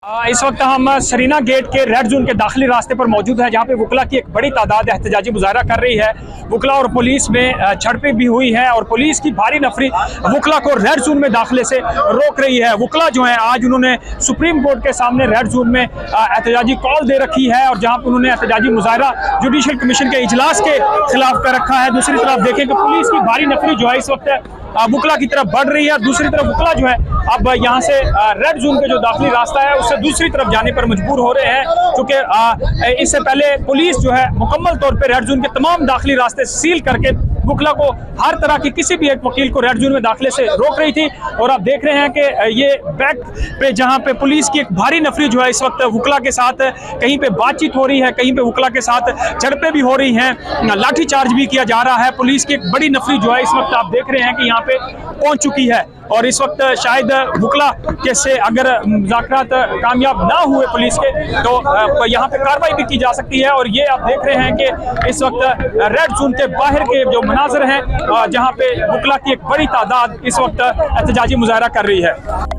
इस वक्त हम सरीना गेट के रेड जोन के दाखिली रास्ते पर मौजूद है, जहां पे वकला की एक बड़ी तादाद एहतजाजी मुजाहरा कर रही है। वकला और पुलिस में झड़पें भी हुई हैं और पुलिस की भारी नफरी वकला को रेड जोन में दाखिले से रोक रही है। वकला जो है आज उन्होंने सुप्रीम कोर्ट के सामने रेड जोन में एहतजाजी कॉल दे रखी है और जहाँ पर उन्होंने एहतजाजी मुजाहरा जुडिशल कमीशन के इजलास के खिलाफ कर रखा है। दूसरी तरफ देखें कि पुलिस की भारी नफरी जो है इस वक्त वकला की तरफ बढ़ रही है। दूसरी तरफ वकला जो है अब यहाँ से रेड जोन के जो दाखिली रास्ता है उससे दूसरी तरफ जाने पर मजबूर हो रहे हैं, क्योंकि इससे पहले पुलिस जो है मुकम्मल तौर पे रेड जोन के तमाम दाखिली रास्ते सील करके वकला को हर तरह की किसी भी एक वकील को रेड जोन में दाखिले से रोक रही थी। और आप देख रहे हैं कि ये बैक पे जहाँ पे पुलिस की एक भारी नफरी जो है इस वक्त वकला के साथ कहीं पे बातचीत हो रही है, कहीं पे वकला के साथ झड़पें भी हो रही हैं, लाठीचार्ज भी किया जा रहा है। पुलिस की एक बड़ी नफरी जो है इस वक्त आप देख रहे हैं कि यहाँ पे पहुंच चुकी है और इस वक्त शायद वकला के से अगर मुज़ाकरात कामयाब ना हुए पुलिस के तो यहाँ पे कार्रवाई भी की जा सकती है। और ये आप देख रहे हैं कि इस वक्त रेड जोन के बाहर के जो मनाजर हैं जहाँ पे वकला की एक बड़ी तादाद इस वक्त एहतजाजी मुजाहरा कर रही है।